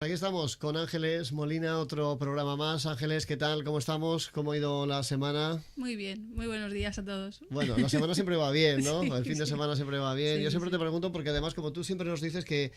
Aquí estamos con Ángeles Molina, otro programa más. Ángeles, ¿qué tal? ¿Cómo estamos? ¿Cómo ha ido la semana? Muy bien, muy buenos días a todos. Bueno, la semana siempre va bien, ¿no? Sí, El fin de sí, semana siempre va bien. sí, Yo sí, siempre te sí. pregunto porque además, como tú siempre nos dices que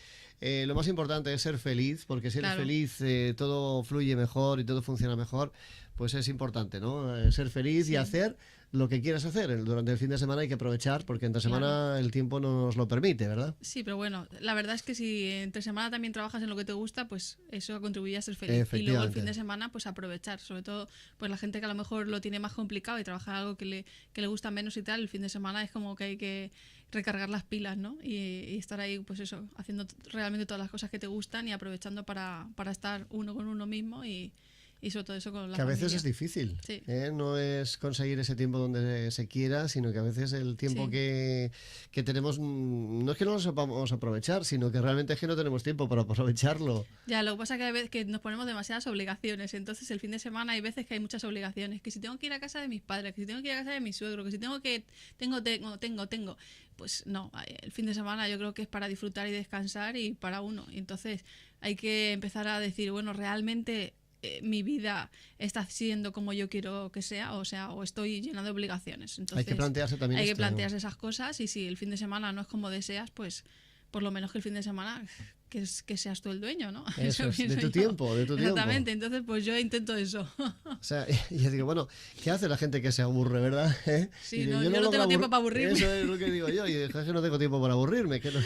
lo más importante es ser feliz, porque si eres Claro, feliz todo fluye mejor y todo funciona mejor, pues es importante, ¿no? Ser feliz y sí, hacer lo que quieras hacer. Durante el fin de semana hay que aprovechar porque entre claro. semana el tiempo no nos lo permite, ¿verdad? Sí, pero bueno, la verdad es que si entre semana también trabajas en lo que te gusta, pues eso contribuye a ser feliz. Y luego el fin Efectivamente. de semana, pues aprovechar. Sobre todo, pues la gente que a lo mejor lo tiene más complicado y trabaja en algo que le gusta menos y tal, el fin de semana es como que hay que recargar las pilas, ¿no? Y estar ahí, pues eso, haciendo realmente todas las cosas que te gustan y aprovechando para estar uno con uno mismo y sobre todo eso con la Que a veces es familia. difícil, Sí, ¿eh? No es conseguir ese tiempo donde se quiera, sino que a veces el tiempo sí. que tenemos no es que no lo sepamos aprovechar, sino que realmente es que no tenemos tiempo para aprovecharlo. Ya, lo que pasa es que hay veces que nos ponemos demasiadas obligaciones. Entonces, el fin de semana hay veces que hay muchas obligaciones. Que si tengo que ir a casa de mis padres, que si tengo que ir a casa de mi suegro, que si tengo que. Tengo. Pues no, el fin de semana yo creo que es para disfrutar y descansar y para uno. Y entonces, hay que empezar a decir, bueno, realmente mi vida está siendo como yo quiero que sea, o estoy llena de obligaciones. Hay que Entonces, plantearse también hay que esto. plantearse esas cosas y si el fin de semana no es como deseas, pues por lo menos que el fin de semana que seas tú el dueño, ¿no? Eso es, de Pienso tu yo. tiempo, de tu tiempo. Exactamente, entonces pues yo intento eso. O sea, y yo digo, bueno, ¿qué hace la gente que se aburre, verdad? ¿Eh? Y Sí, digo, no, yo yo no no logro tengo tiempo aburrir. para aburrirme. Eso es lo que digo yo, y es que no tengo tiempo para aburrirme. Que no...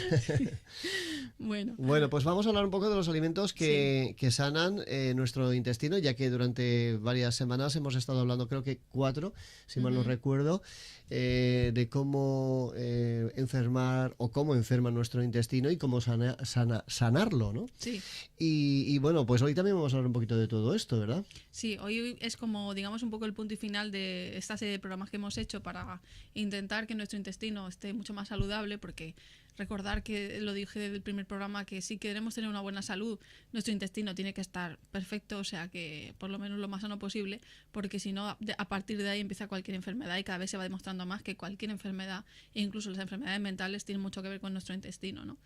Bueno, Bueno, pues vamos a hablar un poco de los alimentos sí. que sanan nuestro intestino, ya que durante varias semanas hemos estado hablando, creo que 4, si mal no Ujú. recuerdo, de cómo enfermar o cómo enferma nuestro intestino y cómo sanarlo, ¿no? Sí, Y bueno, pues hoy también vamos a hablar un poquito de todo esto, ¿verdad? sí, hoy es como, digamos, un poco el punto y final de esta serie de programas que hemos hecho para intentar que nuestro intestino esté mucho más saludable, porque recordar que lo dije desde el primer programa, que si queremos tener una buena salud, nuestro intestino tiene que estar perfecto, o sea que por lo menos lo más sano posible, porque si no, a partir de ahí empieza cualquier enfermedad y cada vez se va demostrando más que cualquier enfermedad, e incluso las enfermedades mentales, tienen mucho que ver con nuestro intestino, ¿no?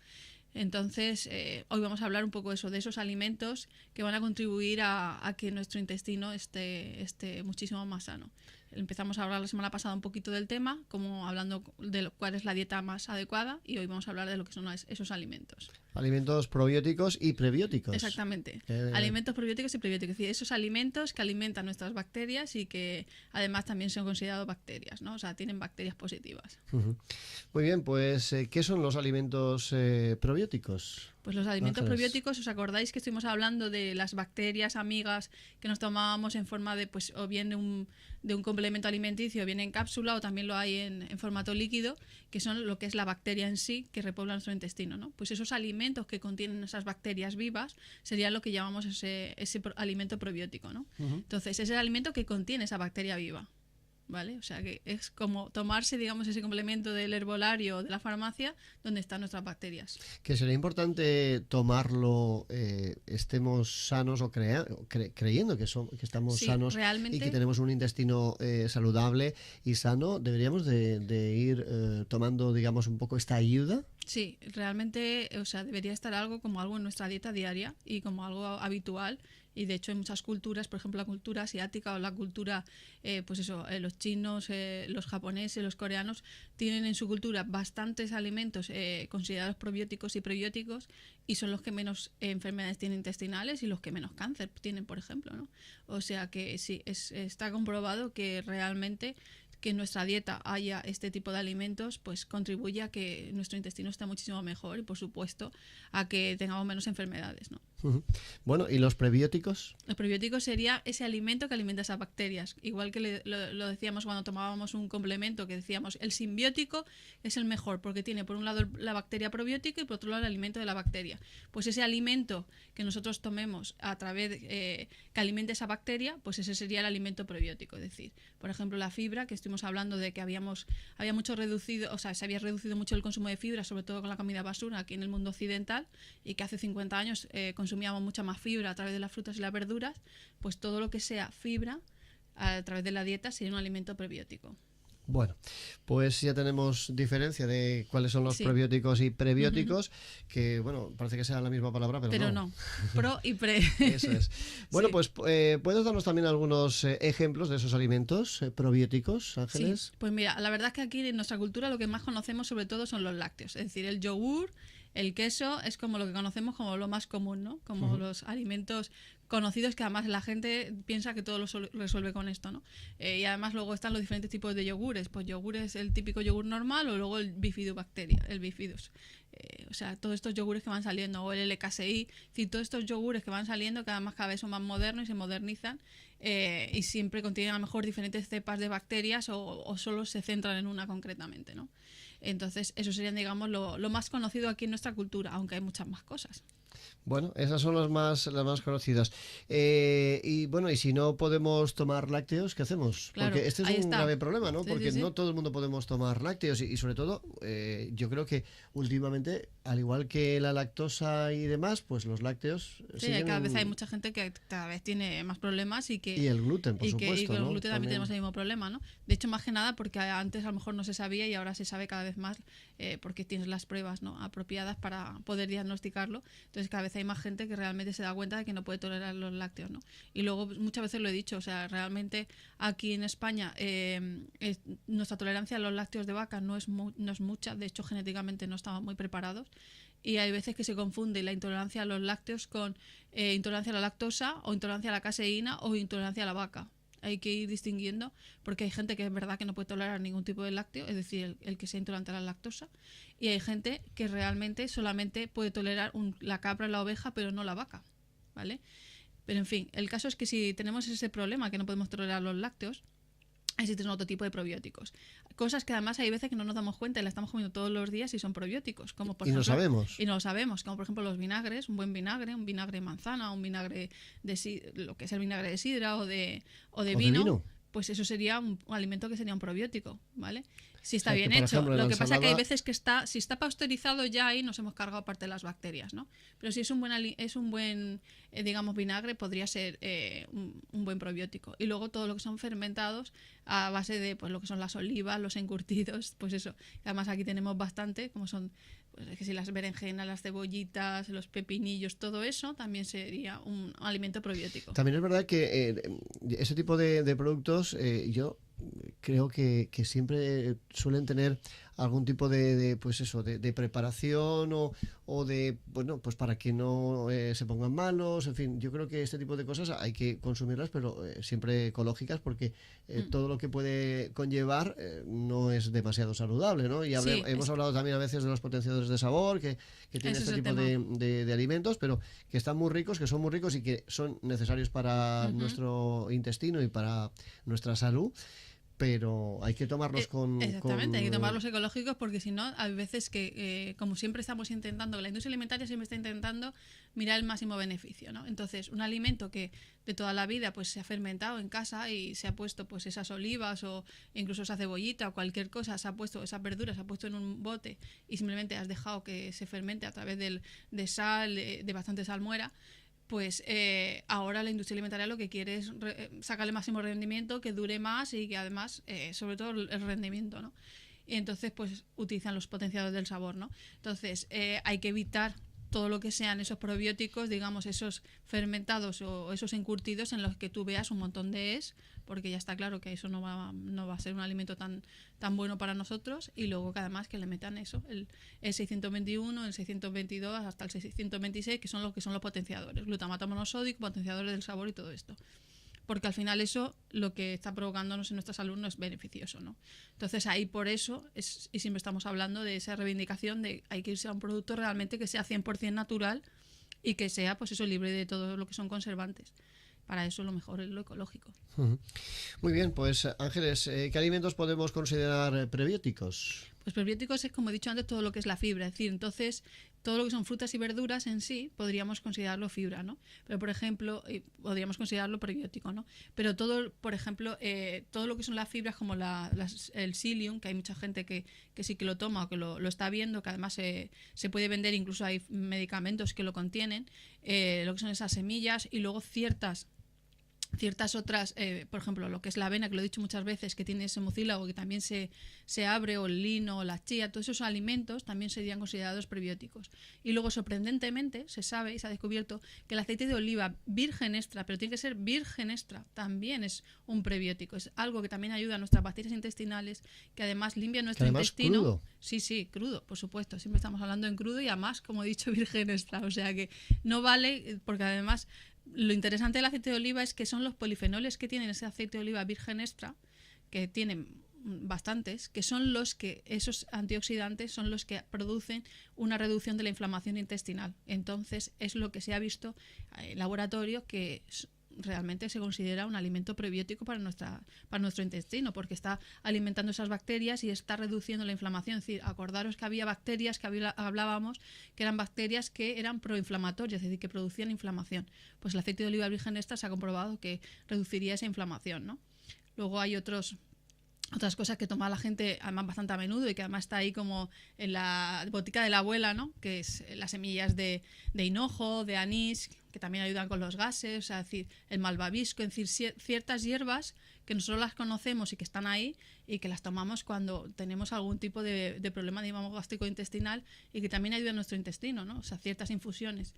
Entonces, hoy vamos a hablar un poco de esos alimentos que van a contribuir a que nuestro intestino esté muchísimo más sano. Empezamos a hablar la semana pasada un poquito del tema, como hablando de cuál es la dieta más adecuada, y hoy vamos a hablar de lo que son esos alimentos. Alimentos probióticos y prebióticos. Exactamente. Eh, Alimentos probióticos y prebióticos. Es decir, esos alimentos que alimentan nuestras bacterias y que además también son considerados bacterias, ¿no? O sea, tienen bacterias positivas. Ujú. Muy bien, pues ¿qué son los alimentos probióticos? Pues los alimentos Ángeles. probióticos, ¿os acordáis que estuvimos hablando de las bacterias amigas que nos tomábamos en forma de, pues, o bien de un complemento alimenticio, o bien en cápsula, o también lo hay en formato líquido, que son lo que es la bacteria en sí que repobla nuestro intestino, ¿no? Pues esos alimentos que contienen esas bacterias vivas serían lo que llamamos ese alimento probiótico, ¿no? Ujú. Entonces, es el alimento que contiene esa bacteria viva. ¿Vale? O sea que es como tomarse, digamos, ese complemento del herbolario o de la farmacia donde están nuestras bacterias. Que sería importante tomarlo, estemos sanos o, creyendo que estamos Sí, sanos y que realmente. tenemos un intestino saludable y sano, deberíamos de ir tomando, digamos, un poco esta ayuda. Sí, realmente, o sea, debería estar algo en nuestra dieta diaria y como algo habitual. Y de hecho, en muchas culturas, por ejemplo, la cultura asiática o la cultura, pues eso, los chinos, los japoneses, los coreanos, tienen en su cultura bastantes alimentos considerados probióticos y prebióticos y son los que menos enfermedades tienen intestinales y los que menos cáncer tienen, por ejemplo, ¿no? O sea que sí, está comprobado que realmente que en nuestra dieta haya este tipo de alimentos, pues contribuye a que nuestro intestino esté muchísimo mejor y, por supuesto, a que tengamos menos enfermedades, ¿no? Ujú. Bueno, ¿y los prebióticos? Los probióticos sería ese alimento que alimenta esas bacterias. Igual que lo decíamos cuando tomábamos un complemento, que decíamos el simbiótico es el mejor porque tiene por un lado la bacteria probiótica y por otro lado el alimento de la bacteria. Pues ese alimento que nosotros tomemos a través que alimente esa bacteria, pues ese sería el alimento probiótico. Es decir, por ejemplo, la fibra, que estuvimos hablando de que había mucho reducido, o sea, se había reducido mucho el consumo de fibra, sobre todo con la comida basura aquí en el mundo occidental, y que hace 50 años consumíamos mucha más fibra a través de las frutas y las verduras, pues todo lo que sea fibra a través de la dieta sería un alimento prebiótico. Bueno, pues ya tenemos diferencia de cuáles son los Sí. probióticos y prebióticos, que bueno, parece que sea la misma palabra, pero Pero no. no, pro y pre. Eso es. Bueno, Sí. pues ¿puedes darnos también algunos ejemplos de esos alimentos probióticos, Sí, Ángeles? pues mira, la verdad es que aquí en nuestra cultura lo que más conocemos sobre todo son los lácteos, es decir, el yogur, el queso es como lo que conocemos como lo más común, ¿no? Como los alimentos conocidos que además la gente piensa que todo lo resuelve con esto, ¿no? Y además luego están los diferentes tipos de yogures, pues yogur es el típico yogur normal o luego el bifidobacteria, el bifidus. O sea, todos estos yogures que van saliendo, o el LKSI, es decir, todos estos yogures que van saliendo, que además cada vez son más modernos y se modernizan, y siempre contienen a lo mejor diferentes cepas de bacterias o solo se centran en una concretamente, ¿no? Entonces, eso serían, digamos, lo más conocido aquí en nuestra cultura, aunque hay muchas más cosas. Bueno, esas son las más conocidas. Y bueno, y si no podemos tomar lácteos, ¿qué hacemos? Claro, Porque este es ahí un está. grave problema, ¿no? Sí, Porque sí, sí. no todo el mundo podemos tomar lácteos y sobre todo, yo creo que últimamente, al igual que la lactosa y demás, pues los lácteos Sí, siguen cada vez hay mucha gente que cada vez tiene más problemas y el gluten, por y supuesto, con el ¿no? gluten también tenemos el mismo problema, ¿no? De hecho, más que nada porque antes a lo mejor no se sabía y ahora se sabe cada vez más porque tienes las pruebas, ¿no?, apropiadas para poder diagnosticarlo. Entonces cada vez hay más gente que realmente se da cuenta de que no puede tolerar los lácteos, ¿no? Y luego muchas veces lo he dicho, o sea, realmente aquí en España nuestra tolerancia a los lácteos de vaca no es mucha, de hecho genéticamente no estamos muy preparados. Y hay veces que se confunde la intolerancia a los lácteos con intolerancia a la lactosa o intolerancia a la caseína o intolerancia a la vaca. Hay que ir distinguiendo porque hay gente que es verdad que no puede tolerar ningún tipo de lácteo, es decir, el que sea intolerante a la lactosa, y hay gente que realmente solamente puede tolerar la cabra, la oveja, pero no la vaca, ¿vale? Pero en fin, el caso es que si tenemos ese problema que no podemos tolerar los lácteos, existen otro tipo de probióticos. Cosas que además hay veces que no nos damos cuenta y las estamos comiendo todos los días y son probióticos, como por Y no ejemplo, sabemos. y no lo sabemos, como por ejemplo los vinagres, un vinagre de manzana, un vinagre lo que es el vinagre de sidra o de ¿O de vino, vino? pues eso sería un alimento que sería un probiótico, ¿vale? Si O está sea, que bien por hecho. ejemplo en la Lo que pasa es que hay ensalada... veces que si está pasteurizado ya ahí nos hemos cargado parte de las bacterias, ¿no? Pero si es un buen digamos, vinagre, podría ser un buen probiótico. Y luego todo lo que son fermentados a base de pues lo que son las olivas, los encurtidos, pues eso. Además aquí tenemos bastante, como son pues, que si las berenjenas, las cebollitas, los pepinillos, todo eso también sería un alimento probiótico. También es verdad que ese tipo de productos yo creo que siempre suelen tener algún tipo pues eso, de preparación o de, bueno, pues para que no se pongan malos, en fin, yo creo que este tipo de cosas hay que consumirlas, pero siempre ecológicas, porque todo lo que puede conllevar no es demasiado saludable, ¿no? Y Sí, hemos hablado también a veces de los potenciadores de sabor, que tienen ese es este el tipo tema. de alimentos, pero que están muy ricos, que son muy ricos y que son necesarios para nuestro intestino y para nuestra salud, pero hay que tomarlos Exactamente, hay que tomarlos ecológicos porque si no, hay veces que, como siempre estamos intentando, la industria alimentaria siempre está intentando mirar el máximo beneficio, ¿no? Entonces, un alimento que de toda la vida pues se ha fermentado en casa y se ha puesto pues esas olivas o incluso esa cebollita o cualquier cosa, se ha puesto esas verduras, se ha puesto en un bote y simplemente has dejado que se fermente a través de sal, de bastante salmuera, pues ahora la industria alimentaria lo que quiere es sacarle máximo rendimiento, que dure más y que además, sobre todo el rendimiento, ¿no? Y entonces pues utilizan los potenciadores del sabor, ¿no? Entonces hay que evitar todo lo que sean esos probióticos, digamos, esos fermentados o esos encurtidos en los que tú veas un montón de porque ya está claro que eso no va a ser un alimento tan bueno para nosotros, y luego que además que le metan eso, el 621, el 622 hasta el 626, que son los potenciadores, glutamato monosódico, potenciadores del sabor y todo esto. Porque al final eso lo que está provocándonos en nuestra salud no es beneficioso, ¿no? Entonces ahí por eso y siempre estamos hablando de esa reivindicación de hay que irse a un producto realmente que sea 100% natural y que sea pues eso libre de todo lo que son conservantes. Para eso lo mejor es lo ecológico. Muy bien, pues Ángeles, ¿qué alimentos podemos considerar prebióticos? Pues prebióticos es, como he dicho antes, todo lo que es la fibra, es decir, entonces todo lo que son frutas y verduras en sí podríamos considerarlo fibra, ¿no? Pero por ejemplo, podríamos considerarlo prebiótico, ¿no? Pero todo, por ejemplo, todo lo que son las fibras como el psyllium, que hay mucha gente que sí que lo toma o que lo está viendo, que además se puede vender, incluso hay medicamentos que lo contienen, lo que son esas semillas y luego ciertas ciertas otras, por ejemplo, lo que es la avena, que lo he dicho muchas veces, que tiene ese mucílago que también se abre, o el lino, o la chía, todos esos alimentos también serían considerados prebióticos. Y luego, sorprendentemente, se sabe y se ha descubierto que el aceite de oliva virgen extra, pero tiene que ser virgen extra, también es un prebiótico. Es algo que también ayuda a nuestras bacterias intestinales, que además limpia nuestro intestino. Crudo. Sí, crudo, por supuesto. Siempre estamos hablando en crudo y además, como he dicho, virgen extra. O sea que no vale, porque además lo interesante del aceite de oliva es que son los polifenoles que tiene ese aceite de oliva virgen extra, que tienen bastantes, que son los que, esos antioxidantes son los que producen una reducción de la inflamación intestinal. Entonces es lo que se ha visto en laboratorio, que realmente se considera un alimento prebiótico para nuestro intestino, porque está alimentando esas bacterias y está reduciendo la inflamación. Es decir, acordaros que había bacterias que hablábamos que eran bacterias que eran proinflamatorias, es decir, que producían inflamación. Pues el aceite de oliva virgen extra se ha comprobado que reduciría esa inflamación, ¿no? Luego hay otras cosas que toma la gente además bastante a menudo y que además está ahí como en la botica de la abuela, ¿no? Que es las semillas de hinojo, de anís, que también ayudan con los gases, o sea, es decir, el malvavisco, es decir, ciertas hierbas que nosotros las conocemos y que están ahí y que las tomamos cuando tenemos algún tipo de problema, digamos, gástrico-intestinal, y que también ayudan a nuestro intestino, ¿no? O sea, ciertas infusiones.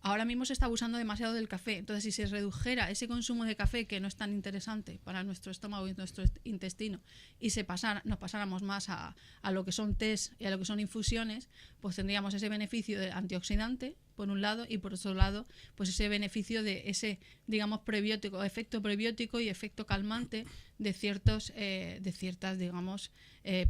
Ahora mismo se está abusando demasiado del café, entonces si se redujera ese consumo de café, que no es tan interesante para nuestro estómago y nuestro intestino, y nos pasáramos más a lo que son tés y a lo que son infusiones, pues tendríamos ese beneficio de antioxidante por un lado, y por otro lado pues ese beneficio de ese, digamos, prebiótico, efecto prebiótico y efecto calmante de ciertas, digamos,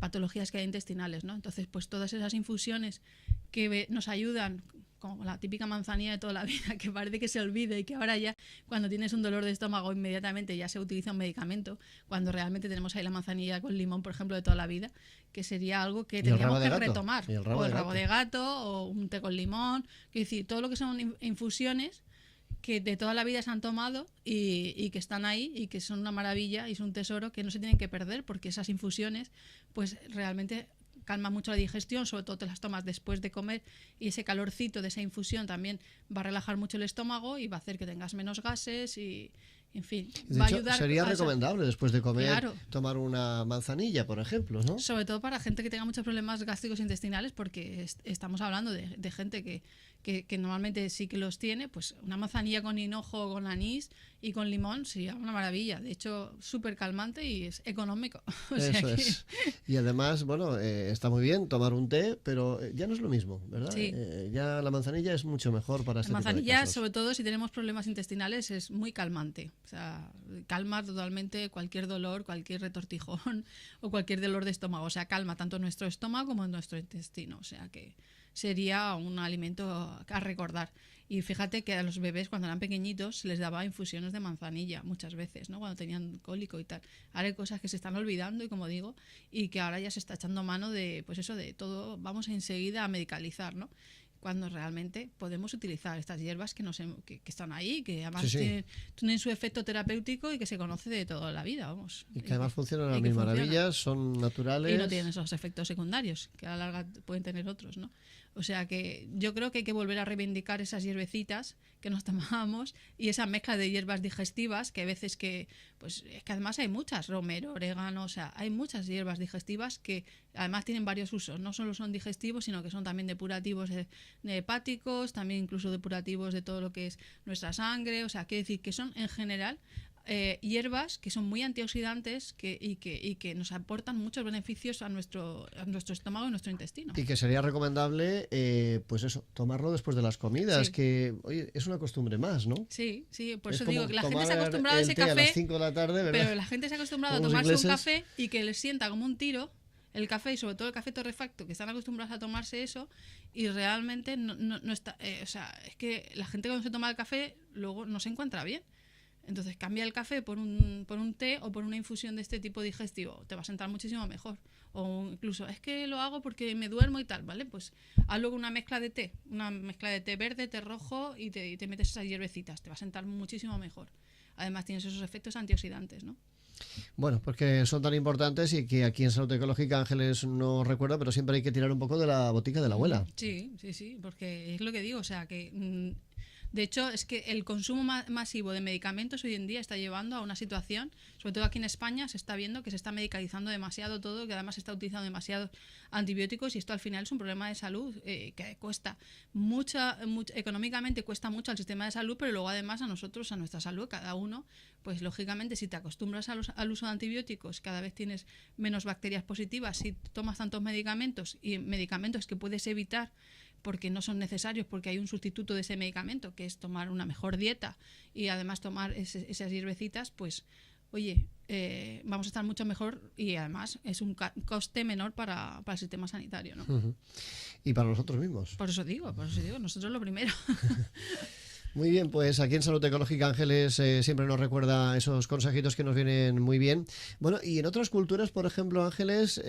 patologías que hay intestinales, ¿no? Entonces pues todas esas infusiones que nos ayudan, como la típica manzanilla de toda la vida, que parece que se olvide y que ahora ya cuando tienes un dolor de estómago inmediatamente ya se utiliza un medicamento, cuando realmente tenemos ahí la manzanilla con limón, por ejemplo, de toda la vida, que sería algo que tendríamos que retomar. O el rabo de gato, o un té con limón, es decir, todo lo que son infusiones que de toda la vida se han tomado y que están ahí y que son una maravilla y es un tesoro que no se tienen que perder, porque esas infusiones pues realmente calma mucho la digestión, sobre todo te las tomas después de comer, y ese calorcito de esa infusión también va a relajar mucho el estómago y va a hacer que tengas menos gases y, en fin, de va a hecho, ayudar. Sería recomendable después de comer, claro, tomar una manzanilla, por ejemplo, ¿no? Sobre todo para gente que tenga muchos problemas gástricos intestinales, porque estamos hablando de gente que normalmente sí que los tiene. Pues una manzanilla con hinojo, con anís y con limón sería una maravilla. De hecho, súper calmante y es económico. O sea Eso es. Y además, bueno, está muy bien tomar un té, pero ya no es lo mismo, ¿verdad? Sí. Ya la manzanilla es mucho mejor para este La tipo de manzanilla, casos. sobre todo si tenemos problemas intestinales, es muy calmante. O sea, calma totalmente cualquier dolor, cualquier retortijón o cualquier dolor de estómago. O sea, calma tanto nuestro estómago como nuestro intestino. O sea que sería un alimento a recordar. Y fíjate que a los bebés, cuando eran pequeñitos, se les daba infusiones de manzanilla muchas veces, ¿no? Cuando tenían cólico y tal. Ahora hay cosas que se están olvidando, y como digo, y que ahora ya se está echando mano de, pues eso, de todo, vamos enseguida a medicalizar, ¿no? Cuando realmente podemos utilizar estas hierbas que están ahí, que además tienen su efecto terapéutico y que se conoce de toda la vida, vamos. Y que además funcionan a mil maravillas, son naturales. Y no tienen esos efectos secundarios, que a la larga pueden tener otros, ¿no? O sea que yo creo que hay que volver a reivindicar esas hierbecitas que nos tomábamos y esa mezcla de hierbas digestivas, que a veces pues es que además hay muchas, romero, orégano, o sea, hay muchas hierbas digestivas que además tienen varios usos, no solo son digestivos, sino que son también depurativos de hepáticos, también incluso depurativos de todo lo que es nuestra sangre, o sea, quiere decir que son en general hierbas que son muy antioxidantes y que nos aportan muchos beneficios a nuestro estómago y nuestro intestino. Y que sería recomendable, pues eso, tomarlo después de las comidas, Sí. Que, oye, es una costumbre más, ¿no? Sí, por Es eso como digo que la gente se ha tomar acostumbrado a ese el té a café, las 5 de la tarde, ¿verdad? pero la gente se ha acostumbrado a Como los tomarse un ingleses. café y que les sienta como un tiro el café, y sobre todo el café torrefacto, que están acostumbrados a tomarse eso, y realmente no está, o sea, es que la gente cuando se toma el café luego no se encuentra bien. Entonces cambia el café por un té o por una infusión de este tipo digestivo, te va a sentar muchísimo mejor. O incluso, es que lo hago porque me duermo y tal, ¿vale? Pues hazlo con una mezcla de té verde, té rojo, y te metes esas hierbecitas, te va a sentar muchísimo mejor. Además tienes esos efectos antioxidantes, ¿no? Bueno, porque son tan importantes y que aquí en Salud Ecológica Ángeles no recuerda, pero siempre hay que tirar un poco de la botica de la abuela. Sí, porque es lo que digo, o sea que De hecho, es que el consumo masivo de medicamentos hoy en día está llevando a una situación, sobre todo aquí en España, se está viendo que se está medicalizando demasiado todo, que además se está utilizando demasiados antibióticos y esto al final es un problema de salud que cuesta económicamente cuesta mucho al sistema de salud, pero luego además a nosotros, a nuestra salud, cada uno, pues lógicamente si te acostumbras al uso de antibióticos, cada vez tienes menos bacterias positivas, si tomas tantos medicamentos y medicamentos que puedes evitar porque no son necesarios, porque hay un sustituto de ese medicamento, que es tomar una mejor dieta y además tomar esas hierbecitas, pues oye, vamos a estar mucho mejor y además es un coste menor para el sistema sanitario, ¿no? Uh-huh. Y para nosotros mismos. Por eso digo, nosotros lo primero. Muy bien, pues aquí en Salud Ecológica Ángeles siempre nos recuerda esos consejitos que nos vienen muy bien. Bueno, y en otras culturas, por ejemplo, Ángeles,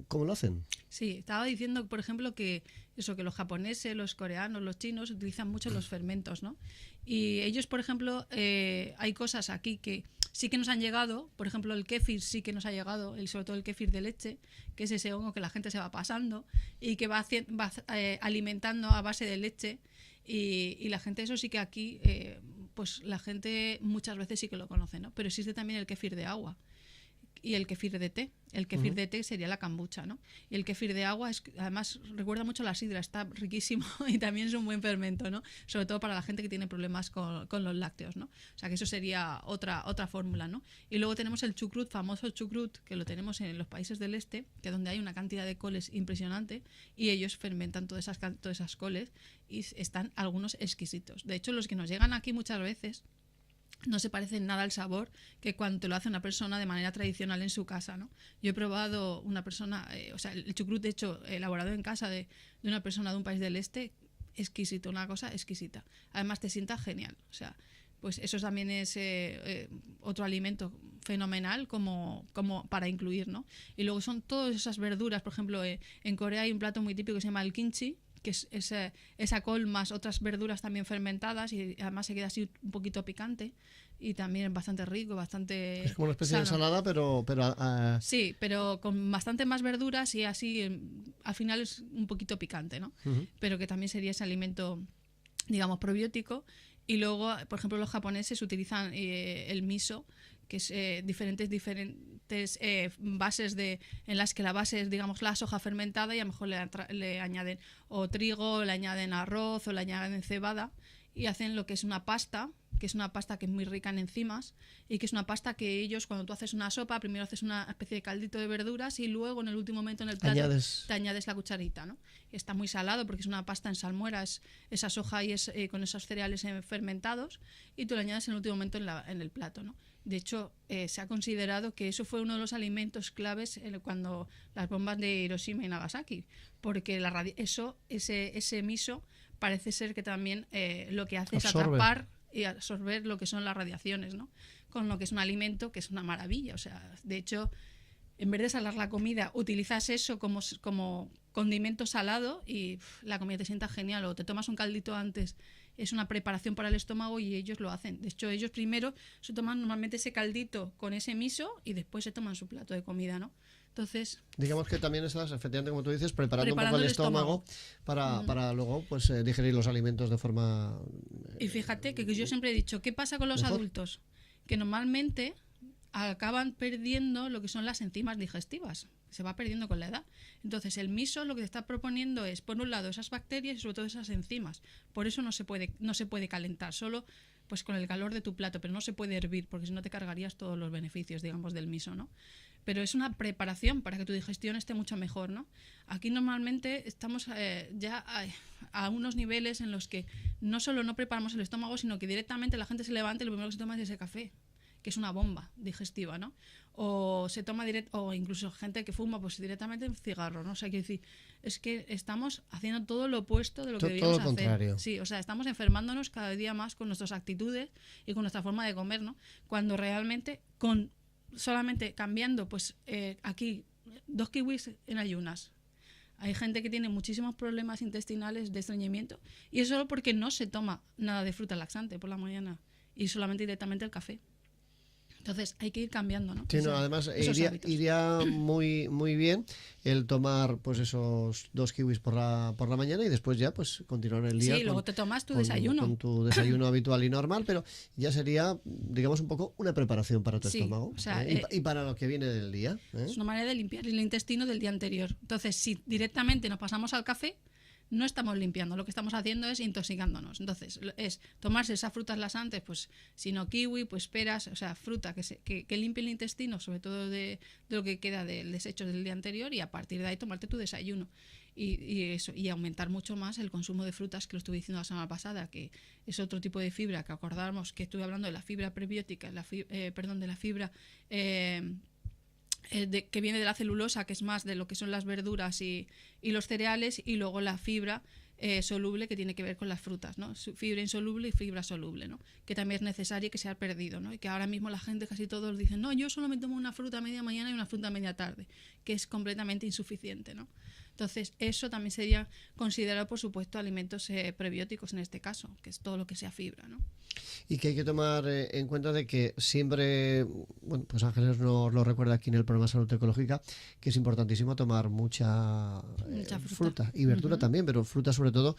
¿cómo lo hacen? Sí, estaba diciendo, por ejemplo, que los japoneses, los coreanos, los chinos utilizan mucho los fermentos, ¿no? Y ellos, por ejemplo, hay cosas aquí que sí que nos han llegado, por ejemplo, el kéfir sí que nos ha llegado, sobre todo el kéfir de leche, que es ese hongo que la gente se va pasando y que va alimentando a base de leche. Y la gente, eso sí que aquí, pues la gente muchas veces sí que lo conoce, ¿no? Pero existe también el kéfir de agua y el kéfir de té. El kéfir de té sería la kombucha, ¿no? Y el kéfir de agua, además, recuerda mucho la sidra, está riquísimo y también es un buen fermento, ¿no? Sobre todo para la gente que tiene problemas con los lácteos, ¿no? O sea, que eso sería otra fórmula, ¿no? Y luego tenemos el chucrut, famoso chucrut, que lo tenemos en los países del este, que es donde hay una cantidad de coles impresionante y ellos fermentan todas esas coles y están algunos exquisitos. De hecho, los que nos llegan aquí muchas veces no se parece nada al sabor que cuando te lo hace una persona de manera tradicional en su casa, ¿no? Yo he probado una persona, el chucrut de hecho elaborado en casa de una persona de un país del este, exquisito, una cosa exquisita. Además te sienta genial, o sea, pues eso también es otro alimento fenomenal como para incluir, ¿no? Y luego son todas esas verduras, por ejemplo, en Corea hay un plato muy típico que se llama el kimchi, que es esa col más otras verduras también fermentadas y además se queda así un poquito picante y también bastante rico, bastante es como una especie sano. de ensalada, pero sí, pero con bastante más verduras y así al final es un poquito picante, ¿no? Uh-huh. Pero que también sería ese alimento, digamos, probiótico. Y luego, por ejemplo, los japoneses utilizan el miso, que es diferentes bases en las que la base es, digamos, la soja fermentada y a lo mejor le añaden o trigo, le añaden arroz o le añaden cebada y hacen lo que es una pasta, que es muy rica en enzimas y que es una pasta que ellos, cuando tú haces una sopa, primero haces una especie de caldito de verduras y luego en el último momento en el plato te añades la cucharita, ¿no? Está muy salado porque es una pasta en salmuera, esa soja y con esos cereales fermentados y tú le añades en el último momento en el plato, ¿no? De hecho, se ha considerado que eso fue uno de los alimentos claves cuando las bombas de Hiroshima y Nagasaki, porque ese miso parece ser que también lo que hace es atrapar y absorber lo que son las radiaciones, ¿no? Con lo que es un alimento que es una maravilla. O sea, de hecho, en vez de salar la comida, utilizas eso como condimento salado y la comida te sienta genial. O te tomas un caldito antes, es una preparación para el estómago y ellos lo hacen. De hecho, ellos primero se toman normalmente ese caldito con ese miso y después se toman su plato de comida, ¿no? Entonces, digamos que también estás, efectivamente, como tú dices, preparando un poco el estómago para luego pues digerir los alimentos de forma y fíjate que yo siempre he dicho, ¿qué pasa con los adultos? Que normalmente acaban perdiendo lo que son las enzimas digestivas. Se va perdiendo con la edad. Entonces, el miso lo que te está proponiendo es, por un lado, esas bacterias y sobre todo esas enzimas. Por eso no se puede calentar, solo pues con el calor de tu plato, pero no se puede hervir, porque si no te cargarías todos los beneficios, digamos, del miso, ¿no? Pero es una preparación para que tu digestión esté mucho mejor, ¿no? Aquí normalmente estamos ya a unos niveles en los que no solo no preparamos el estómago, sino que directamente la gente se levanta y lo primero que se toma es ese café, que es una bomba digestiva, ¿no? O se toma o incluso gente que fuma pues directamente un cigarro, ¿no? O sea, quiero decir, es que estamos haciendo todo lo opuesto de lo que debíamos hacer. Contrario. Sí, o sea, estamos enfermándonos cada día más con nuestras actitudes y con nuestra forma de comer, ¿no? Cuando realmente solamente cambiando, pues aquí 2 kiwis en ayunas. Hay gente que tiene muchísimos problemas intestinales de estreñimiento y es solo porque no se toma nada de fruta laxante por la mañana y solamente directamente el café. Entonces hay que ir cambiando, ¿no? Sí, no, además iría muy bien el tomar pues esos 2 kiwis por la mañana y después ya pues continuar el día. Sí, luego te tomas tu desayuno. Con tu desayuno habitual y normal, pero ya sería, digamos, un poco una preparación para tu estómago, o sea, y para lo que viene del día. Es una manera de limpiar el intestino del día anterior. Entonces, si directamente nos pasamos al café, no estamos limpiando, lo que estamos haciendo es intoxicándonos. Entonces, es tomarse esas frutas laxantes, pues si no kiwi, pues peras, o sea, fruta que limpie el intestino, sobre todo de lo que queda del desecho del día anterior, y a partir de ahí tomarte tu desayuno. Y aumentar mucho más el consumo de frutas, que lo estuve diciendo la semana pasada, que es otro tipo de fibra, que acordamos que estuve hablando de la fibra prebiótica, de la fibra que viene de la celulosa, que es más de lo que son las verduras y los cereales, y luego la fibra soluble, que tiene que ver con las frutas, ¿no? Fibra insoluble y fibra soluble, ¿no? Que también es necesario que se ha perdido, ¿no? Y que ahora mismo la gente, casi todos dicen, no, yo solo me tomo una fruta a media mañana y una fruta a media tarde, que es completamente insuficiente, ¿no? Entonces, eso también sería considerado, por supuesto, alimentos prebióticos en este caso, que es todo lo que sea fibra, ¿no? Y que hay que tomar en cuenta de que siempre, bueno, pues Ángeles nos lo recuerda aquí en el programa Salud Ecológica, que es importantísimo tomar mucha fruta y verdura también, pero fruta sobre todo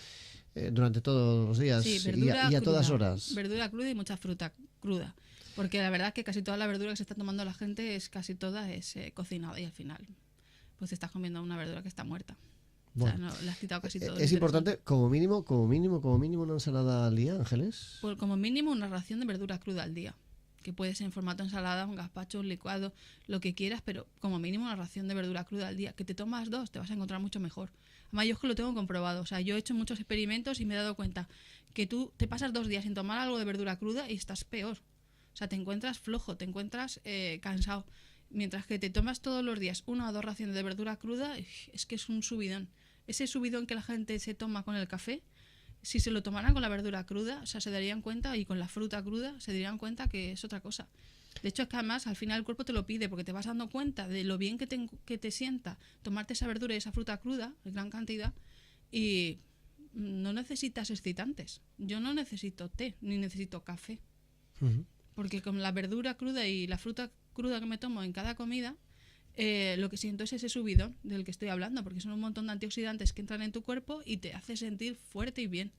durante todos los días, sí, y a todas horas. Verdura cruda y mucha fruta cruda. Porque la verdad es que casi toda la verdura que se está tomando la gente casi toda es cocinada, y al final pues te estás comiendo una verdura que está muerta. Bueno, o sea, no, le has quitado casi todo. Es importante, como mínimo, una ensalada al día, Ángeles. Pues como mínimo una ración de verdura cruda al día, que puede ser en formato ensalada, un gazpacho, un licuado, lo que quieras, pero como mínimo una ración de verdura cruda al día. Que te tomas 2, te vas a encontrar mucho mejor. Además, yo es que lo tengo comprobado. O sea, yo he hecho muchos experimentos y me he dado cuenta que tú te pasas 2 días sin tomar algo de verdura cruda y estás peor. O sea, te encuentras flojo, te encuentras cansado. Mientras que te tomas todos los días 1 o 2 raciones de verdura cruda, es que es un subidón. Ese subidón que la gente se toma con el café, si se lo tomaran con la verdura cruda, o sea, se darían cuenta, y con la fruta cruda, se darían cuenta que es otra cosa. De hecho, es que además al final el cuerpo te lo pide, porque te vas dando cuenta de lo bien que te sienta tomarte esa verdura y esa fruta cruda, en gran cantidad, y no necesitas excitantes. Yo no necesito té, ni necesito café. Porque con la verdura cruda y la fruta cruda que me tomo en cada comida, lo que siento es ese subidón del que estoy hablando, porque son un montón de antioxidantes que entran en tu cuerpo y te hace sentir fuerte y bien.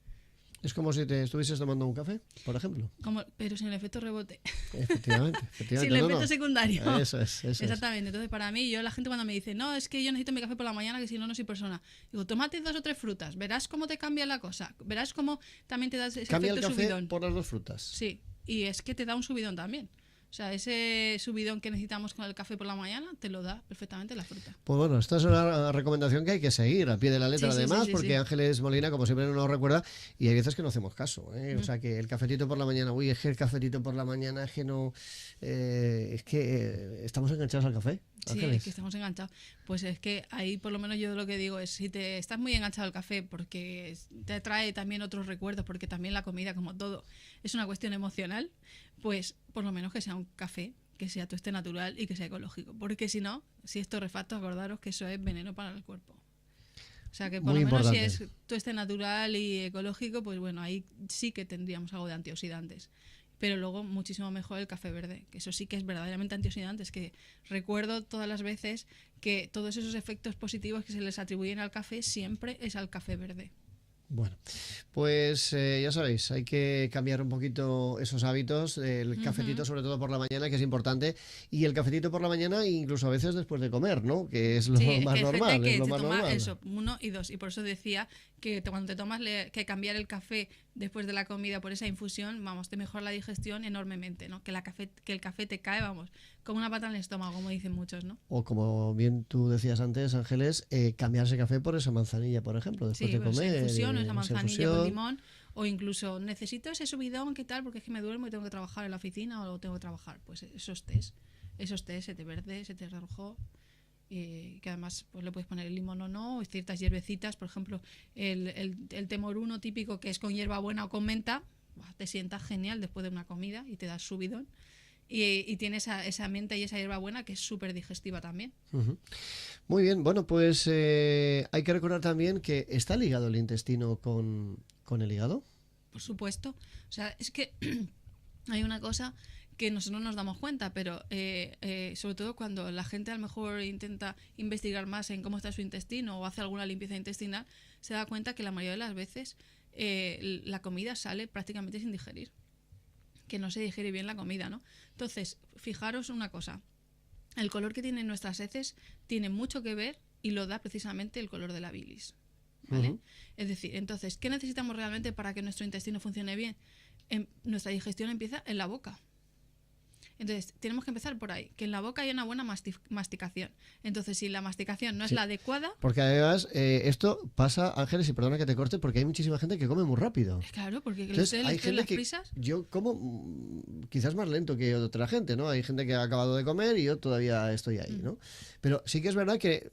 Es como si te estuvieses tomando un café, por ejemplo. Pero sin el efecto rebote. Efectivamente. Sin el efecto secundario. Eso es. Exactamente. Entonces, para mí, la gente cuando me dice, no, es que yo necesito mi café por la mañana, que si no, no soy persona. Digo, tómate 2 o 3 frutas, verás cómo te cambia la cosa. Verás cómo también te das ese cambia efecto el café subidón. Por las 2 frutas. Sí, y es que te da un subidón también. O sea, ese subidón que necesitamos con el café por la mañana te lo da perfectamente la fruta. Pues bueno, esta es una recomendación que hay que seguir al pie de la letra, además, porque Ángeles Molina, como siempre, nos recuerda, y hay veces que no hacemos caso. O sea, que el cafetito por la mañana, es que el cafetito por la mañana es que no... es que estamos enganchados al café. Sí, es que estamos enganchados. Pues es que ahí por lo menos yo lo que digo es, si te estás muy enganchado al café porque te trae también otros recuerdos, porque también la comida, como todo, es una cuestión emocional, pues por lo menos que sea un café, que sea tueste natural y que sea ecológico. Porque si no, si es torrefacto, acordaros que eso es veneno para el cuerpo. O sea que por muy lo menos importante. si es tueste natural y ecológico, pues bueno, ahí sí que tendríamos algo de antioxidantes. Pero luego muchísimo mejor el café verde, que eso sí que es verdaderamente antioxidante. Es que recuerdo todas las veces que todos esos efectos positivos que se les atribuyen al café siempre es al café verde. Bueno, pues ya sabéis, hay que cambiar un poquito esos hábitos, el cafetito sobre todo por la mañana, que es importante, y el cafetito por la mañana incluso a veces después de comer, ¿no? Que es lo más normal. Que es lo te más toma normal. eso, 1 y 2, y por eso decía que cuando te tomas que cambiar el café después de la comida por esa infusión, vamos, te mejora la digestión enormemente, ¿no? Que el café te cae, vamos, como una pata en el estómago, como dicen muchos, ¿no? O como bien tú decías antes, Ángeles, cambiarse café por esa manzanilla, por ejemplo, después de comer. Esa infusión, esa manzanilla con limón, o incluso necesito ese subidón, ¿qué tal? Porque es que me duermo y tengo que trabajar en la oficina o tengo que trabajar. Pues esos tés, ese té verde, ese té rojo, que además pues le puedes poner el limón o no, o ciertas hierbecitas, por ejemplo, el té moruno típico, que es con hierbabuena o con menta, te sienta genial después de una comida y te da subidón. Y tiene esa menta y esa hierbabuena que es súper digestiva también. Muy bien, bueno, pues hay que recordar también que está ligado el intestino con el hígado. Por supuesto. O sea, es que hay una cosa que nosotros no nos damos cuenta, pero sobre todo cuando la gente a lo mejor intenta investigar más en cómo está su intestino o hace alguna limpieza intestinal, se da cuenta que la mayoría de las veces la comida sale prácticamente sin digerir, que no se digiere bien la comida, ¿no? Entonces, fijaros una cosa, el color que tienen nuestras heces tiene mucho que ver y lo da precisamente el color de la bilis, ¿vale? Es decir, entonces, ¿qué necesitamos realmente para que nuestro intestino funcione bien? Nuestra digestión empieza en la boca. Entonces, tenemos que empezar por ahí, que en la boca haya una buena masticación. Entonces, si la masticación no es la adecuada... Porque además, esto pasa, Ángeles, y perdona que te corte, porque hay muchísima gente que come muy rápido. Claro, porque entonces, hay gente las que prisas... yo como quizás más lento que otra gente, ¿no? Hay gente que ha acabado de comer y yo todavía estoy ahí, ¿no? Pero sí que es verdad que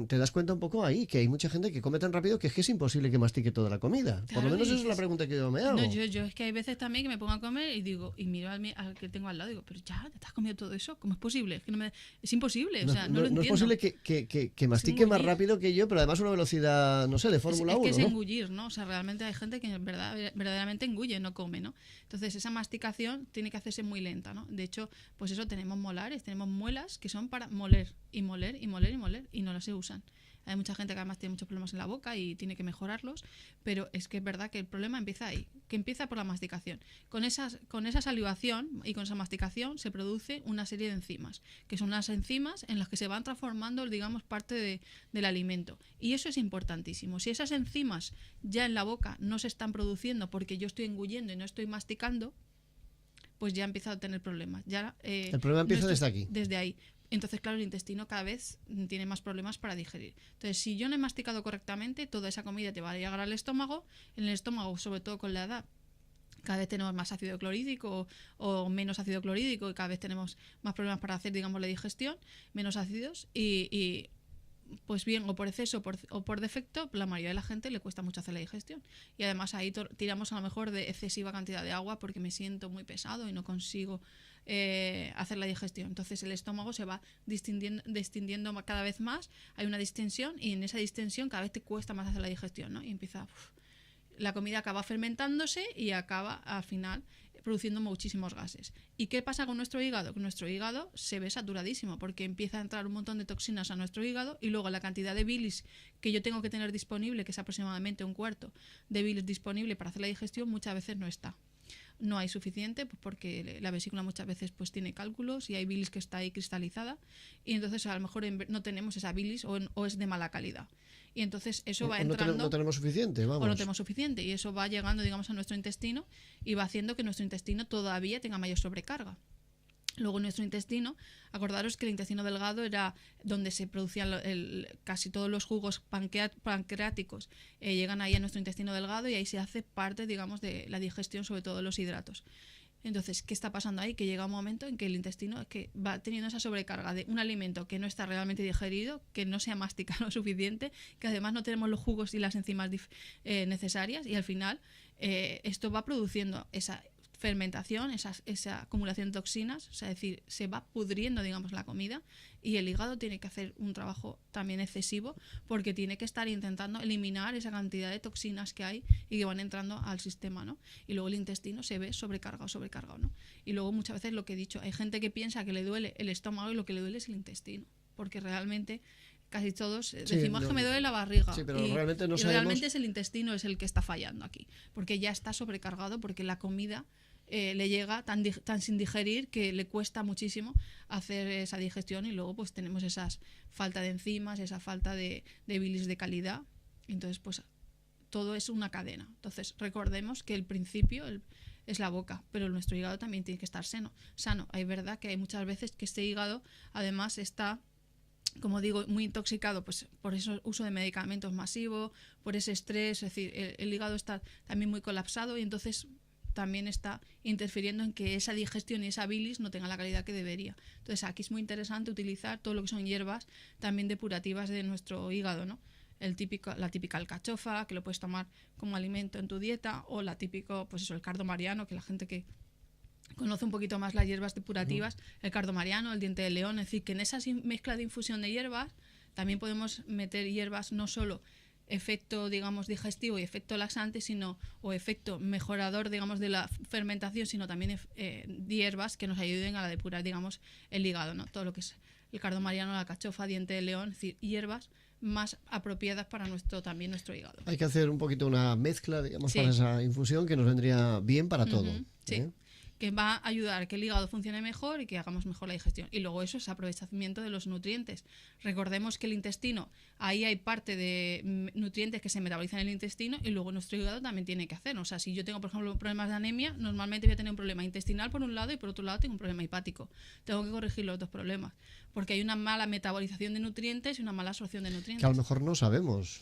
te das cuenta un poco ahí, que hay mucha gente que come tan rápido que es imposible que mastique toda la comida. Claro, por lo menos esa es la pregunta que yo me hago. No, yo es que hay veces también que me pongo a comer y digo, y miro al que tengo al lado y digo, pero ya, ¿te has comido todo eso? ¿Cómo es posible? Es que es imposible, o sea, no lo entiendo. No es posible que mastique más rápido que yo, pero además una velocidad, no sé, de Fórmula 1, es ¿no? engullir, ¿no? O sea, realmente hay gente que verdaderamente engulle, no come, ¿no? Entonces, esa masticación tiene que hacerse muy lenta, ¿no? De hecho, pues eso, tenemos molares, tenemos muelas que son para moler, y moler, y moler, y moler, y no las se usan. Hay mucha gente que además tiene muchos problemas en la boca y tiene que mejorarlos, pero es que es verdad que el problema empieza ahí, que empieza por la masticación. Con esa salivación y con esa masticación se produce una serie de enzimas, que son unas enzimas en las que se van transformando, digamos, parte del alimento. Y eso es importantísimo. Si esas enzimas ya en la boca no se están produciendo porque yo estoy engullendo y no estoy masticando, pues ya empieza a tener problemas. Ya, el problema empieza desde aquí. Desde ahí. Entonces, claro, el intestino cada vez tiene más problemas para digerir. Entonces, si yo no he masticado correctamente, toda esa comida te va a llegar al estómago. En el estómago, sobre todo con la edad, cada vez tenemos más ácido clorhídrico o menos ácido clorhídrico y cada vez tenemos más problemas para hacer, digamos, la digestión, menos ácidos y pues bien, o por exceso o por defecto, la mayoría de la gente le cuesta mucho hacer la digestión. Y además ahí tiramos a lo mejor de excesiva cantidad de agua porque me siento muy pesado y no consigo hacer la digestión. Entonces el estómago se va distendiendo cada vez más, hay una distensión y en esa distensión cada vez te cuesta más hacer la digestión, ¿no? Y empieza... la comida acaba fermentándose y acaba al final produciendo muchísimos gases. ¿Y qué pasa con nuestro hígado? Que nuestro hígado se ve saturadísimo porque empieza a entrar un montón de toxinas a nuestro hígado y luego la cantidad de bilis que yo tengo que tener disponible, que es aproximadamente 1/4 de bilis disponible para hacer la digestión, muchas veces no está. No hay suficiente, pues porque la vesícula muchas veces pues tiene cálculos y hay bilis que está ahí cristalizada y entonces a lo mejor no tenemos esa bilis o es de mala calidad. Y entonces eso va entrando... No tenemos suficiente, vamos. O no tenemos suficiente y eso va llegando, digamos, a nuestro intestino y va haciendo que nuestro intestino todavía tenga mayor sobrecarga. Luego nuestro intestino, acordaros que el intestino delgado era donde se producían casi todos los jugos pancreáticos, llegan ahí a nuestro intestino delgado y ahí se hace parte, digamos, de la digestión, sobre todo los hidratos. Entonces, ¿qué está pasando ahí? Que llega un momento en que el intestino es que va teniendo esa sobrecarga de un alimento que no está realmente digerido, que no se ha masticado lo suficiente, que además no tenemos los jugos y las enzimas necesarias y al final esto va produciendo esa fermentación, esa acumulación de toxinas, o sea, es decir, se va pudriendo, digamos, la comida y el hígado tiene que hacer un trabajo también excesivo porque tiene que estar intentando eliminar esa cantidad de toxinas que hay y que van entrando al sistema, ¿no? Y luego el intestino se ve sobrecargado, ¿no? Y luego muchas veces lo que he dicho, hay gente que piensa que le duele el estómago y lo que le duele es el intestino, porque realmente casi todos decimos que me duele la barriga. Sí, pero realmente no sabemos... realmente es el intestino es el que está fallando aquí, porque ya está sobrecargado, porque la comida le llega tan sin digerir que le cuesta muchísimo hacer esa digestión y luego pues tenemos esa falta de enzimas, esa falta de bilis de calidad. Entonces pues todo es una cadena. Entonces recordemos que el principio es la boca, pero nuestro hígado también tiene que estar sano. Hay verdad que hay muchas veces que este hígado además está, como digo, muy intoxicado pues por ese uso de medicamentos masivos, por ese estrés, es decir, el hígado está también muy colapsado y entonces también está interfiriendo en que esa digestión y esa bilis no tenga la calidad que debería. Entonces aquí es muy interesante utilizar todo lo que son hierbas también depurativas de nuestro hígado, ¿no? La típica alcachofa, que lo puedes tomar como alimento en tu dieta, o la típico, pues eso, el cardo mariano, que la gente que conoce un poquito más las hierbas depurativas, el cardo mariano, el diente de león, es decir, que en esa mezcla de infusión de hierbas también podemos meter hierbas no solo efecto, digamos, digestivo y efecto laxante, sino, o efecto mejorador, digamos, de la fermentación, sino también hierbas que nos ayuden a depurar, digamos, el hígado, ¿no? Todo lo que es el cardo mariano, la alcachofa, diente de león, es decir, hierbas más apropiadas para también nuestro hígado. Hay que hacer un poquito una mezcla, digamos, Sí. para esa infusión que nos vendría bien para todo. Sí. Que va a ayudar a que el hígado funcione mejor y que hagamos mejor la digestión. Y luego eso es aprovechamiento de los nutrientes. Recordemos que el intestino, ahí hay parte de nutrientes que se metabolizan en el intestino y luego nuestro hígado también tiene que hacer. O sea, si yo tengo, por ejemplo, problemas de anemia, normalmente voy a tener un problema intestinal por un lado y por otro lado tengo un problema hepático. Tengo que corregir los dos problemas. Porque hay una mala metabolización de nutrientes y una mala absorción de nutrientes. Que a lo mejor no sabemos.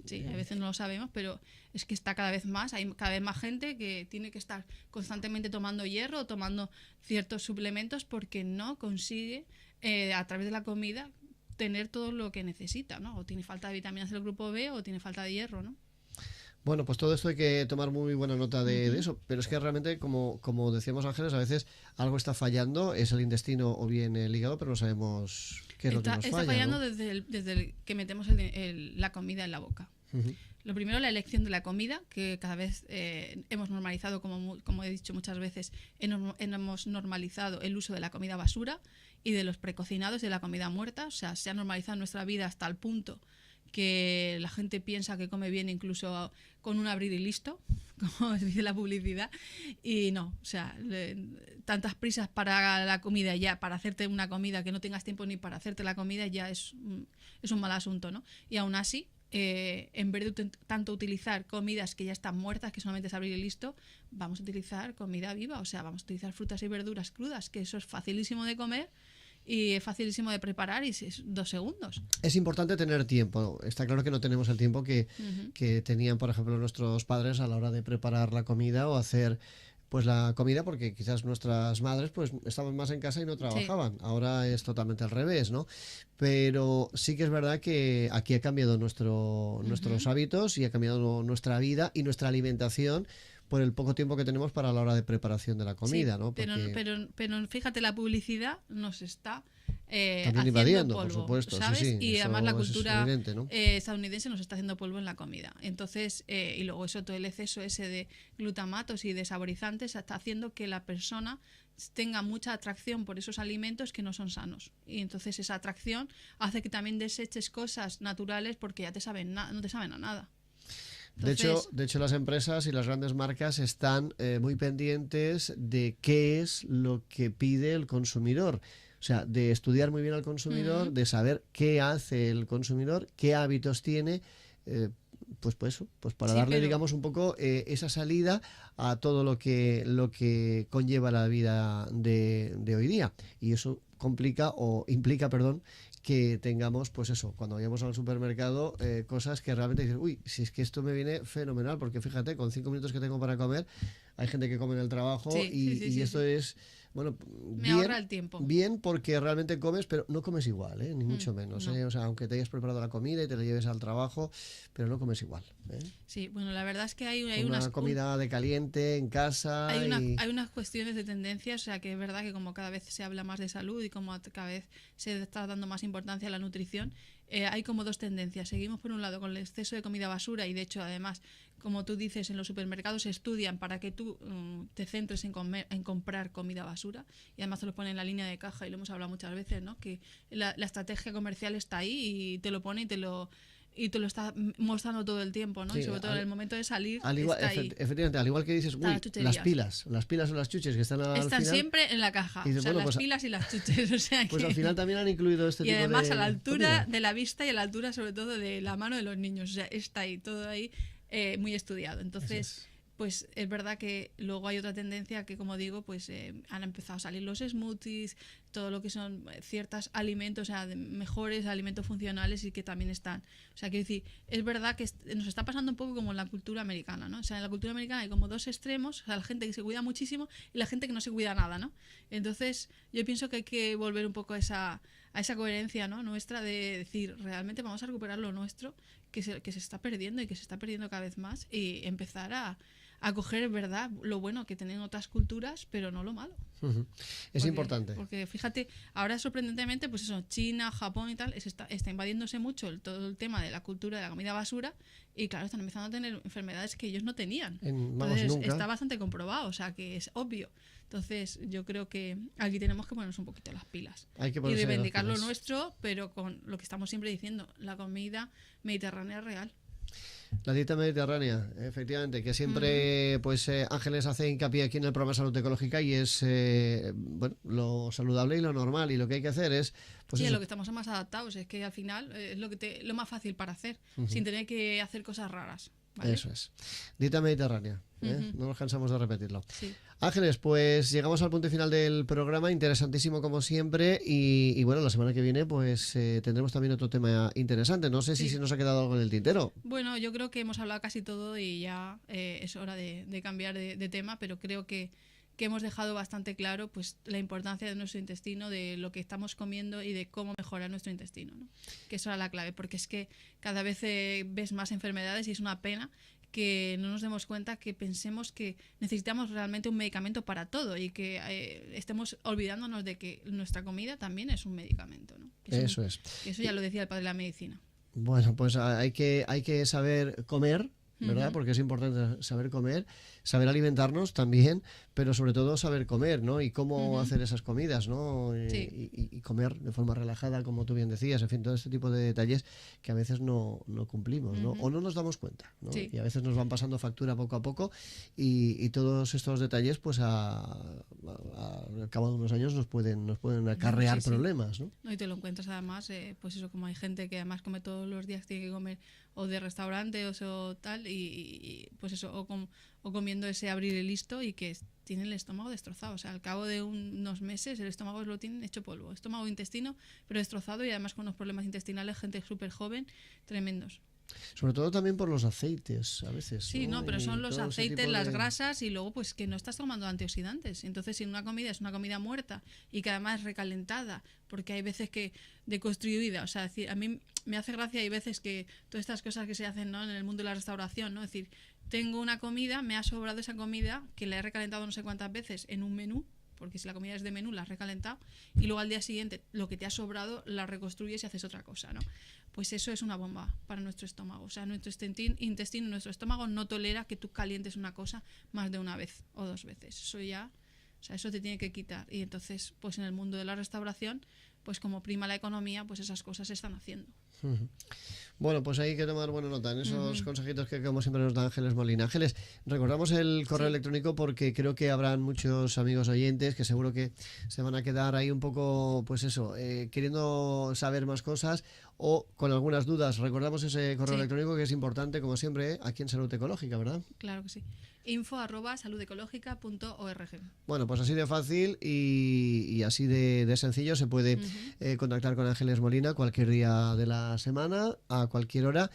Sí, a veces no lo sabemos, pero es que está cada vez más, hay cada vez más gente que tiene que estar constantemente tomando hierro o tomando ciertos suplementos porque no consigue a través de la comida tener todo lo que necesita, ¿no? O tiene falta de vitaminas del grupo B o tiene falta de hierro, ¿no? Bueno, pues todo esto hay que tomar muy buena nota de eso, pero es que realmente, como decíamos Ángeles, a veces algo está fallando, es el intestino o bien el hígado, pero no sabemos qué es lo que nos falla. Está fallando, ¿no? desde que metemos la comida en la boca. Uh-huh. Lo primero, la elección de la comida, que cada vez hemos normalizado, como he dicho muchas veces, hemos normalizado el uso de la comida basura y de los precocinados, de la comida muerta. O sea, se ha normalizado en nuestra vida hasta el punto que la gente piensa que come bien incluso con un abrir y listo, como dice la publicidad, y no, o sea, tantas prisas para la comida ya, para hacerte una comida que no tengas tiempo ni para hacerte la comida ya es un mal asunto, ¿no? Y aún así, en vez de tanto utilizar comidas que ya están muertas, que solamente es abrir y listo, vamos a utilizar comida viva, o sea, vamos a utilizar frutas y verduras crudas, que eso es facilísimo de comer y es facilísimo de preparar y es 2 segundos. Es importante tener tiempo. Está claro que no tenemos el tiempo que tenían, por ejemplo, nuestros padres a la hora de preparar la comida o hacer pues la comida, porque quizás nuestras madres pues estaban más en casa y no trabajaban. Sí. Ahora es totalmente al revés, ¿no? Pero sí que es verdad que aquí ha cambiado nuestros hábitos y ha cambiado nuestra vida y nuestra alimentación por el poco tiempo que tenemos para la hora de preparación de la comida, sí, ¿no? Porque... Pero fíjate, la publicidad nos está también invadiendo, polvo, por supuesto, ¿sabes? Sí, y además la cultura evidente, ¿no? Estadounidense nos está haciendo polvo en la comida. Entonces, y luego eso, todo el exceso ese de glutamatos y de saborizantes está haciendo que la persona tenga mucha atracción por esos alimentos que no son sanos. Y entonces esa atracción hace que también deseches cosas naturales porque ya no te saben a nada. Entonces, de hecho, las empresas y las grandes marcas están muy pendientes de qué es lo que pide el consumidor. O sea, de estudiar muy bien al consumidor, de saber qué hace el consumidor, qué hábitos tiene, pues para darle, digamos, un poco esa salida a todo lo que conlleva la vida de hoy día. Y eso implica, que tengamos, pues eso, cuando vayamos al supermercado, cosas que realmente dices, uy, si es que esto me viene fenomenal, porque fíjate, con 5 minutos que tengo para comer, hay gente que come en el trabajo y esto es, bueno, me ahorra el tiempo. Bien, porque realmente comes, pero no comes igual, ni mucho menos, no. O sea, aunque te hayas preparado la comida y te la lleves al trabajo, pero no comes igual. Sí, bueno, la verdad es que hay una comida de caliente en casa. Hay unas cuestiones de tendencias, o sea, que es verdad que como cada vez se habla más de salud y como cada vez se está dando más importancia a la nutrición, hay como 2 tendencias. Seguimos por un lado con el exceso de comida basura y de hecho además, como tú dices, en los supermercados se estudian para que tú te centres en comprar comida basura y además te lo ponen en la línea de caja y lo hemos hablado muchas veces, ¿no? Que la estrategia comercial está ahí y te lo pone y te lo está mostrando todo el tiempo, ¿no? Sí, y sobre todo en el momento de salir efectivamente, al igual que dices, uy, las pilas o las chuches que están al final siempre en la caja, dices, o sea, las pilas y las chuches, o sea, pues al final también han incluido este tipo de... Y además a la altura de la vista y a la altura sobre todo de la mano de los niños, o sea, está ahí, todo ahí muy estudiado. Entonces, pues es verdad que luego hay otra tendencia que, como digo, pues han empezado a salir los smoothies, todo lo que son ciertos alimentos, o sea, mejores alimentos funcionales y que también están. O sea, quiero decir, es verdad que nos está pasando un poco como en la cultura americana, ¿no? O sea, en la cultura americana hay como 2 extremos, o sea, la gente que se cuida muchísimo y la gente que no se cuida nada, ¿no? Entonces, yo pienso que hay que volver un poco a esa coherencia, ¿no? Nuestra de decir, realmente vamos a recuperar lo nuestro, que se está perdiendo y que se está perdiendo cada vez más y empezar a a coger, es verdad, lo bueno que tienen otras culturas, pero no lo malo. Es importante. Porque fíjate, ahora sorprendentemente, pues eso, China, Japón y tal, está invadiéndose mucho todo el tema de la cultura de la comida basura y claro, están empezando a tener enfermedades que ellos no tenían. Entonces está bastante comprobado, o sea que es obvio. Entonces yo creo que aquí tenemos que ponernos un poquito las pilas. Hay que y reivindicar lo nuestro, pero con lo que estamos siempre diciendo, la comida mediterránea real. La dieta mediterránea, efectivamente, que siempre pues Ángeles hace hincapié aquí en el programa Salud Ecológica y es bueno, lo saludable y lo normal, y lo que hay que hacer es pues sí, es lo que estamos más adaptados, es que al final es lo más fácil para hacer, sin tener que hacer cosas raras. ¿Vale? Eso es. Dieta mediterránea. No nos cansamos de repetirlo. Sí. Ángeles, pues llegamos al punto final del programa, interesantísimo como siempre, y bueno, la semana que viene pues tendremos también otro tema interesante. No sé si se nos ha quedado algo en el tintero. Bueno, yo creo que hemos hablado casi todo y ya es hora de cambiar de tema, pero creo que hemos dejado bastante claro pues la importancia de nuestro intestino, de lo que estamos comiendo y de cómo mejorar nuestro intestino, ¿no? Que eso era la clave, porque es que cada vez ves más enfermedades y es una pena que no nos demos cuenta, que pensemos que necesitamos realmente un medicamento para todo y que estemos olvidándonos de que nuestra comida también es un medicamento, ¿no? Eso es. Eso ya lo decía el padre de la medicina. Bueno, pues hay que saber comer, ¿verdad? Porque es importante saber comer, saber alimentarnos también, pero sobre todo saber comer, ¿no? Y cómo hacer esas comidas, ¿no? Y comer de forma relajada, como tú bien decías, en fin, todo este tipo de detalles que a veces no cumplimos, ¿no? O no nos damos cuenta, ¿no? Sí. Y a veces nos van pasando factura poco a poco y todos estos detalles, pues al cabo de unos años nos pueden acarrear problemas, ¿no? Y te lo encuentras además, pues eso, como hay gente que además come todos los días, tiene que comer o de restaurante o tal, y pues eso, o comiendo ese abrir y listo y que tiene el estómago destrozado. O sea, al cabo de unos meses el estómago lo tienen hecho polvo. Estómago e intestino, pero destrozado y además con unos problemas intestinales, gente súper joven, tremendos. Sobre todo también por los aceites, a veces. Sí, no, pero son los aceites, las de... grasas y luego pues que no estás tomando antioxidantes. Entonces, si una comida es una comida muerta y que además es recalentada, porque hay veces que deconstruida, o sea, decir, a mí me hace gracia, hay veces que todas estas cosas que se hacen, ¿no?, en el mundo de la restauración, ¿no? Es decir, tengo una comida, me ha sobrado esa comida que la he recalentado no sé cuántas veces en un menú, porque si la comida es de menú la has recalentado y luego al día siguiente lo que te ha sobrado la reconstruyes y haces otra cosa, ¿no? Pues eso es una bomba para nuestro estómago. O sea, nuestro intestino, nuestro estómago no tolera que tú calientes una cosa más de una vez o dos veces. Eso ya, o sea, eso te tiene que quitar. Y entonces, pues en el mundo de la restauración, pues como prima la economía, pues esas cosas se están haciendo. Bueno, pues hay que tomar buena nota en esos consejitos que como siempre nos da Ángeles Molina. Ángeles, recordamos el correo electrónico porque creo que habrán muchos amigos oyentes que seguro que se van a quedar ahí un poco, pues eso, queriendo saber más cosas o con algunas dudas. Recordamos ese correo electrónico que es importante, como siempre, aquí en Salud Ecológica, ¿verdad? Claro que sí. info@saludecológica.org. Bueno, pues así de fácil y así de sencillo se puede contactar con Ángeles Molina cualquier día de la semana, a cualquier hora,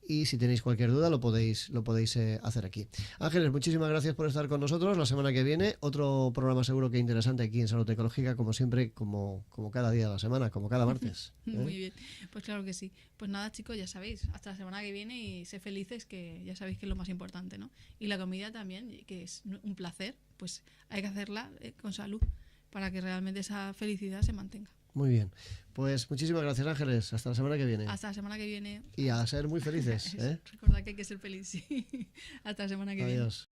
y si tenéis cualquier duda lo podéis hacer aquí. Ángeles, muchísimas gracias por estar con nosotros. La semana que viene otro programa seguro que interesante aquí en Salud Ecológica, como siempre, como cada día de la semana, como cada martes. Muy bien, pues claro que sí. Pues nada, chicos, ya sabéis, hasta la semana que viene y sé felices, que ya sabéis que es lo más importante, ¿no? Y la comida también, que es un placer, pues hay que hacerla con salud para que realmente esa felicidad se mantenga. Muy bien, pues muchísimas gracias, Ángeles. Hasta la semana que viene. Hasta la semana que viene. Y a ser muy felices. Recordad que hay que ser feliz. Hasta la semana que viene. Adiós.